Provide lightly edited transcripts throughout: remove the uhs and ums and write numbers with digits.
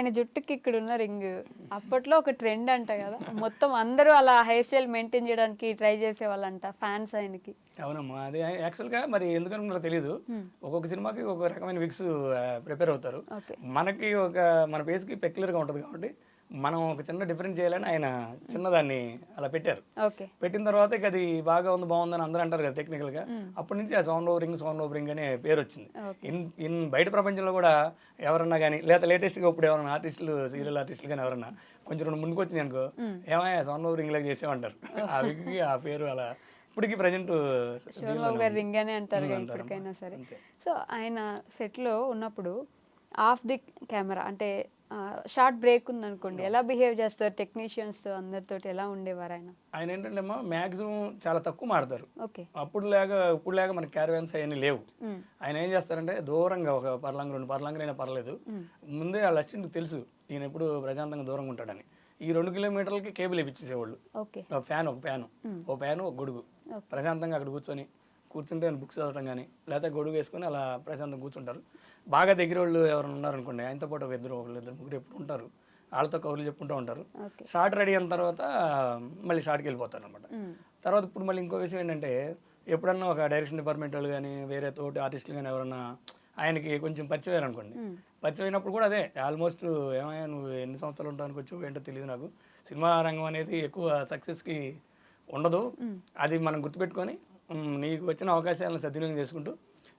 ఆయన జుట్టుకి ఇక్కడ ఉన్న రింగ్ అప్పట్లో ఒక ట్రెండ్ అంట కదా, మొత్తం అందరూ అలా హెయిర్ స్టైల్ మెయింటైన్ చేయడానికి ట్రై చేసేవాళ్ళంట ఫ్యాన్స్ ఆయనకి. అవునమ్మా, అది యాక్చువల్గా మరి ఎందుకనుకున్నారో తెలియదు. ఒక్కొక్క సినిమాకి ఒక రకమైన విగ్స్ ప్రిపేర్ అవుతారు. ఓకే. మనకి మన ఫేస్కి పెక్యులర్గా ఉంటుంది కాబట్టి మనం ఒక చిన్న డిఫరెంట్ చేయాలని ఆయన చిన్నదాన్ని అలా పెట్టారు. ఓకే. పెట్టిన తర్వాత ఇక అది బాగా ఉంది బాగుందని అందరూ అంటారు కదా టెక్నికల్గా. అప్పటి నుంచి ఆ సౌండ్ ఓవర్ రింగ్ అనే పేరు వచ్చింది. ఇన్ బయట ప్రపంచంలో కూడా ఎవరన్నా కానీ లేదా లేటెస్ట్గా ఇప్పుడు ఎవరైనా ఆర్టిస్టులు సీరియల్ ఆర్టిస్టులు కానీ ఎవరన్నా కొంచెం రెండు ముందుకు వచ్చింది అనుకో, ఏమయ్యా సౌండ్ ఓవర్ రింగ్ లాగా చేసేమంటారు. ఆ విగ్కి ఆ పేరు అలా ఇప్పటికి ప్రజెంట్ శోభన్ గారు రింగ్ అని అంటారు ఎప్పటికైనా సరే. సో ఆయన సెట్లో ఉన్నప్పుడు ఆఫ్ ది కెమెరా అంటే షార్ట్ బ్రేక్ ఉందనుకోండి, ఎలా బిహేవ్ చేస్తారు టెక్నీషియన్స్తో అందరితో, ఎలా ఉండేవారు ఆయన? ఆయన ఏంటంటే అమ్మా మ్యాక్సిమం చాలా తక్కువ మాడతారు. ఓకే. ఇప్పుడు లేక మనకి క్యారవాన్స్ అవన్నీ లేవు. ఆయన ఏం చేస్తారంటే దూరంగా ఒక పర్లాంగ్ 2 పర్లాంగ్ అయినా పర్లేదు, ముందే వాళ్ళ అసిస్టెంట్కి తెలుసు ఈయన ఎప్పుడు ప్రశాంతంగా దూరంగా ఉంటాడని. ఈ 2 కిలోమీటర్లకి కేబుల్ ఇప్పించేసేవాళ్ళు. ఒక ఫ్యాన్ ఒక గొడుగు, ప్రశాంతంగా అక్కడ కూర్చుంటే బుక్స్ చదవటం కానీ లేకపోతే గొడుగు వేసుకొని అలా ప్రశాంతంగా కూర్చుంటారు. బాగా దగ్గర వాళ్ళు ఎవరైనా ఉన్నారనుకోండి, ఆయనతో పాటు ఒకళ్ళు ఇద్దరు ముగ్గురు ఎప్పుడు ఉంటారు, వాళ్ళతో కౌరులు చెప్పుకుంటూ ఉంటారు. షార్ట్ రెడీ అయిన తర్వాత మళ్ళీ షార్ట్కి వెళ్ళిపోతారు అనమాట. తర్వాత ఇప్పుడు మళ్ళీ ఇంకో విషయం ఏంటంటే, ఎప్పుడన్నా ఒక డైరెక్షన్ డిపార్ట్మెంట్ వాళ్ళు కానీ వేరే తోటి ఆర్టిస్టులు కానీ ఎవరన్నా ఆయనకి కొంచెం పరిచయం అనుకోండి, పరిచయం అయినప్పుడు కూడా అదే ఆల్మోస్ట్ ఏమైనా నువ్వు ఎన్ని సంవత్సరాలు ఉంటావు అనుకోవచ్చు ఏంటో తెలియదు నాకు, సినిమా రంగం అనేది ఎక్కువ సక్సెస్కి ఉండదు, అది మనం గుర్తుపెట్టుకొని నీకు వచ్చిన అవకాశాలను సద్వినియోగం చేసుకుంటూ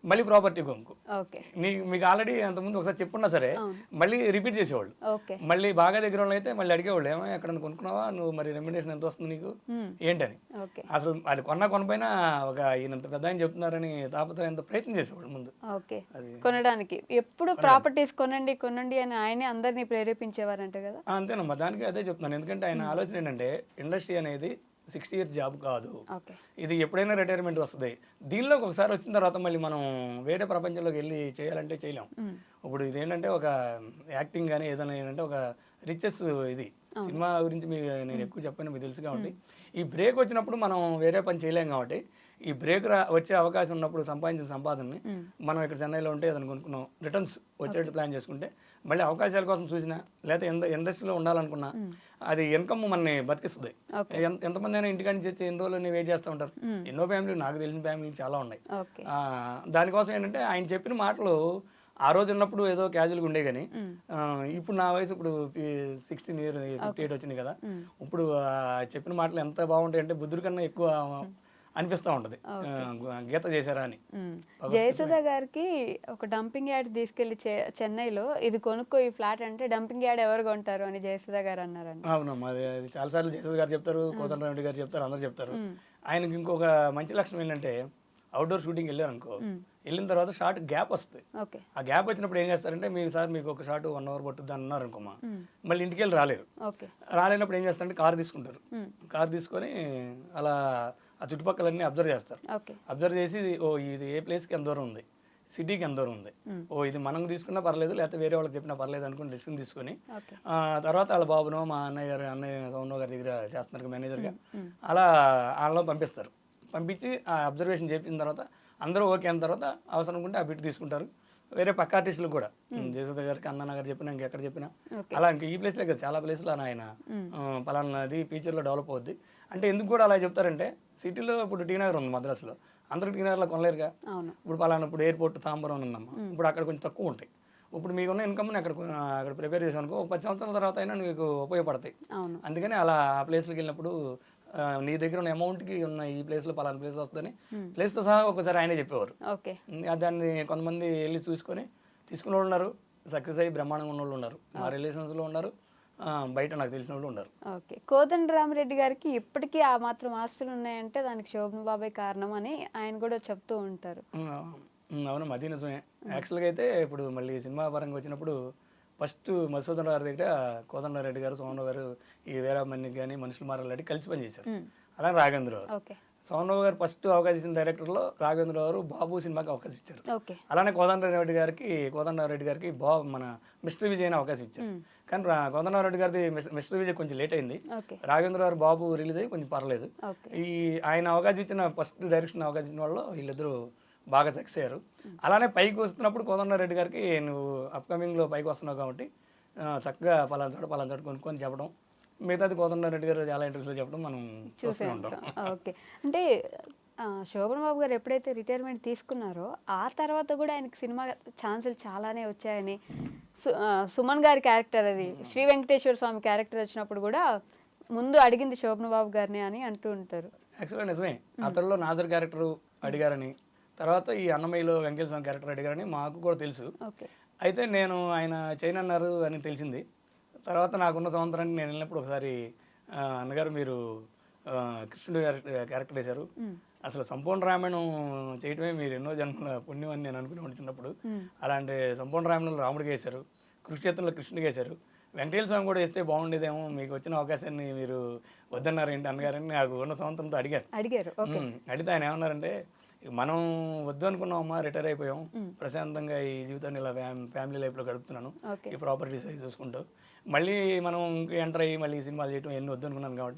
మళ్ళీ ప్రాపర్టీ కొనుక్కో. మీకు ఆల్రెడీ అంతకుముందు ఒకసారి చెప్పున్నా సరే మళ్ళీ రిపీట్ చేసేవాళ్ళు. మళ్ళీ బాగా దగ్గర వాళ్ళు అయితే మళ్ళీ అడిగేవాళ్ళు, ఏమో ఎక్కడ కొనుక్కున్నావా నువ్వు, మరి రెమ్యునరేషన్ ఎంత వస్తుంది నీకు ఏంటని. అసలు అది కొనపోయినా ఒక ఈయనంత పెద్ద ఆయన చెప్తున్నారని తాపత్రయంతో ప్రయత్నం చేసేవాళ్ళు ముందు కొనడానికి. ఎప్పుడు ప్రాపర్టీస్ కొనండి అని ఆయనే అందరినీ ప్రేరేపించేవారంట కదా. అంతేనమ్మా, దానికి అదే చెప్తున్నాను. ఎందుకంటే ఆయన ఆలోచన ఏంటంటే ఇండస్ట్రీ అనేది 60 years జాబ్ కాదు, ఇది ఎప్పుడైనా రిటైర్మెంట్ వస్తుంది. దీనిలోకి ఒకసారి వచ్చిన తర్వాత మళ్ళీ మనం వేరే ప్రపంచంలోకి వెళ్ళి చేయాలంటే చేయలేం. ఇప్పుడు ఇదేంటంటే ఒక యాక్టింగ్ కానీ ఏదైనా ఏంటంటే ఒక రిచెస్ ఇది. సినిమా గురించి నేను ఎక్కువ చెప్పాను, మీకు తెలుసు కాబట్టి. ఈ బ్రేక్ వచ్చినప్పుడు మనం వేరే పని చేయలేం కాబట్టి ఈ బ్రేక్ వచ్చే అవకాశం ఉన్నప్పుడు సంపాదించిన సంపాదనని మనం ఇక్కడ చెన్నైలో ఉంటే ఏదైనా కొనుక్కున్నాం, రిటర్న్స్ వచ్చేట్టు ప్లాన్ చేసుకుంటే మళ్ళీ అవకాశాల కోసం చూసినా లేకపోతే ఇండస్ట్రీలో ఉండాలనుకున్నా అది ఇన్కమ్ మనని బతికిస్తుంది. ఎంతమంది అయినా ఇంటికాడ నుంచి ఎన్ని రోజులు వెయిట్ చేస్తూ ఉంటారు. ఎన్నో ఫ్యామిలీలు, నాకు తెలిసిన ఫ్యామిలీలు చాలా ఉన్నాయి. దానికోసం ఏంటంటే ఆయన చెప్పిన మాటలు ఆ రోజు ఉన్నప్పుడు ఏదో క్యాజువల్గా ఉండే కానీ ఇప్పుడు నా వయసు ఇప్పుడు 16 years 58 వచ్చింది కదా, ఇప్పుడు చెప్పిన మాటలు ఎంత బాగుంటాయి అంటే బుద్ధుడి కన్నా ఎక్కువ అనిపిస్తూ ఉంటుంది, గీత చేశారా అని. జయసుధ గారికి ఒక డంపింగ్ యార్డ్ తీసుకెళ్లి చెన్నైలో ఇది కొనుక్కో ఈ ఫ్లాట్ అంటే డంపింగ్ యార్డ్ ఎవరు కొంటారు అని జయసుధ గారు అన్నారండి. అవునమ్మా, అది చాలాసార్లు జయసుధ గారు చెప్తారు, కోదండరామిరెడ్డి గారు చెప్తారు, అందరూ చెప్తారు. ఆయనకి ఇంకొక మంచి లక్షణం ఏంటంటే అవుట్డోర్ షూటింగ్ వెళ్ళారు అనుకో, వెళ్ళిన తర్వాత షార్ట్ గ్యాప్ వస్తుంది. ఆ గ్యాప్ వచ్చినప్పుడు ఏం చేస్తారంటే మీకు ఒక షార్ట్ 1 hour పట్టుద్ది అన్నారు అనుకోమా, మళ్ళీ ఇంటికి వెళ్ళి రాలేనప్పుడు ఏం చేస్తారంటే కారు తీసుకుంటారు. కారు తీసుకొని అలా ఆ చుట్టుపక్కలన్నీ అబ్జర్వ్ చేస్తారు. అబ్జర్వ్ చేసి ఇది ఏ ప్లేస్కి ఎంత దూరం ఉంది, సిటీకి ఎంత దూరం ఉంది, ఇది మనం తీసుకున్నా పర్లేదు లేకపోతే వేరే వాళ్ళకి చెప్పినా పర్లేదు అనుకుని డెసిషన్ తీసుకొని తర్వాత వాళ్ళ బాబునో మా అన్నయ్య సౌండ్ గారి దగ్గర చేస్తున్నారు మేనేజర్గా, అలా వాళ్ళలో పంపిస్తారు. పంపించి ఆ అబ్జర్వేషన్ చేసిన తర్వాత అందరూ ఓకే అయిన తర్వాత అవసరం అనుకుంటే ఆ బిట్ తీసుకుంటారు. వేరే పక్క ఆర్టిస్టులు కూడా జయసుధ గారికి అన్న గారు చెప్పినా ఇంకెక్కడ చెప్పినా అలా ఇంకా ఈ ప్లేస్లో కదా చాలా ప్లేస్లో ఆయన పలానాది ఫ్యూచర్లో డెవలప్ అవుద్ది అంటే. ఎందుకు కూడా అలా చెప్తారంటే సిటీలో ఇప్పుడు టీ నగర్ ఉంది మద్రాసులో, అందరూ టీ నగర్లో కొనలేరుగా. ఇప్పుడు పలానా ఇప్పుడు ఎయిర్పోర్ట్ తాంబరం ఉందమ్మా, ఇప్పుడు అక్కడ కొంచెం తక్కువ ఉంటాయి. ఇప్పుడు మీకున్న ఇన్కమ్ని అక్కడ ప్రిపేర్ చేసాను అనుకో, 10 సంవత్సరాల తర్వాత అయినా నీకు ఉపయోగపడతాయి. అందుకని అలా ఆ ప్లేస్లోకి వెళ్ళినప్పుడు నీ దగ్గర ఉన్న అమౌంట్కి ఉన్న ఈ ప్లేస్లో పలానా ప్లేస్ వస్తుందని ప్లేస్తో సహా ఒకసారి ఆయనే చెప్పేవారు. దాన్ని కొంతమంది వెళ్ళి చూసుకొని తీసుకున్న వాళ్ళు ఉన్నారు, సక్సెస్ అయ్యి బ్రహ్మాండంగా ఉన్న వాళ్ళు ఉన్నారు, మా రిలేషన్స్లో ఉన్నారు, బయట నాకు తెలిసిన వాళ్ళు ఉన్నారు. కోదండరామిరెడ్డి గారికి ఇప్పటికీ ఆ మాత్రం ఆస్తులు ఉన్నాయంటే దానికి శోభన్ బాబాయ్ కారణం అని ఆయన కూడా చెప్తూ ఉంటారు. అవును, అది నిజమే. యాక్చువల్గా అయితే ఇప్పుడు మళ్ళీ సినిమా పరంగా వచ్చినప్పుడు ఫస్ట్ మధుసూదన్ గారి దగ్గర కోదండరెడ్డి గారు, సోమరావు గారు ఈ వీరామణికి కానీ మనుషులు మారాలంటే కలిసి పనిచేశారు. అలాగే రాఘవేంద్రరావు సోమరావు గారు ఫస్ట్ అవకాశం ఇచ్చిన డైరెక్టర్లో రాఘవేంద్రరావు గారు బాబు సినిమాకి అవకాశం ఇచ్చారు. అలానే కోదండరెడ్డి గారికి మన మిస్టర్ విజయ్ అని అవకాశం ఇచ్చారు. కానీ కోదండరెడ్డి గారిది మిస్టర్ విజయ్ కొంచెం లేట్ అయింది, రాఘవేంద్ర గారు బాబు రిలీజ్ అయ్యి కొంచెం పర్లేదు. ఆయన అవకాశం ఇచ్చిన ఫస్ట్ డైరెక్షన్ అవకాశం ఇచ్చిన వాళ్ళు వీళ్ళిద్దరూ బాగా సక్సెస్ అయ్యారు. అలానే పైకి వస్తున్నప్పుడు కోదండరెడ్డి గారికి నువ్వు అప్కమింగ్లో పైకి వస్తున్నావు కాబట్టి చక్కగా పలానా చోట కొనుక్కొని చెప్పడం, మిగతాది కోదండరామిరెడ్డి గారు చాలా ఇంట్రెస్ట్లో చెప్పడం మనం చూసే చూస్తూ ఉంటాం. ఉంటాం. ఓకే. అంటే శోభన్ బాబు గారు ఎప్పుడైతే రిటైర్మెంట్ తీసుకున్నారో ఆ తర్వాత కూడా ఆయనకి సినిమా ఛాన్సులు చాలానే వచ్చాయని, సుమన్ గారి క్యారెక్టర్ అది శ్రీ వెంకటేశ్వర స్వామి క్యారెక్టర్ వచ్చినప్పుడు కూడా ముందు అడిగింది శోభన్ బాబు గారిని అని అంటూ ఉంటారు. యాక్చువల్గా నిజమే, అతనిలో నాజర్ క్యారెక్టర్ అడిగారని, తర్వాత ఈ అన్నమయ్యలో వెంకటేశ్వర స్వామి క్యారెక్టర్ అడిగారని మాకు కూడా తెలుసు. ఓకే. అయితే నేను ఆయన చైనా అన్నారు అని తెలిసింది. తర్వాత నాకున్న సంవత్సరానికి నేను వెళ్ళినప్పుడు ఒకసారి అన్నగారు మీరు కృష్ణుడు గారి క్యారెక్టర్ వేశారు, అసలు సంపూర్ణ రామాయణం చేయటమే మీరు ఎన్నో జన్మల పుణ్యం అని నేను అనుకునేవాడు చిన్నప్పుడు. అలాంటి సంపూర్ణ రామాయణంలో రాముడికి వేశారు, కురుక్షేత్రంలో కృష్ణుడికి వేశారు, వెంకటేశ్వర స్వామి కూడా వేస్తే బాగుండేదేమో, మీకు వచ్చిన అవకాశాన్ని మీరు వద్దన్నారు ఏంటి అన్నగారని నాకు ఉన్న సంవత్సరంతో అడిగారు. అడిగితే ఆయన ఏమన్నారంటే, మనం వద్దు అనుకున్నామమ్మా, రిటైర్ అయిపోయాం, ప్రశాంతంగా ఈ జీవితాన్ని ఇలా ఫ్యామిలీ లైఫ్లో గడుపుతున్నాను, ఈ ప్రాపర్టీస్ అవి చూసుకుంటూ, మళ్ళీ మనం ఎంటర్ అయ్యి మళ్ళీ సినిమాలు చేయటం ఎన్ని వద్దు అనుకున్నాను కాబట్టి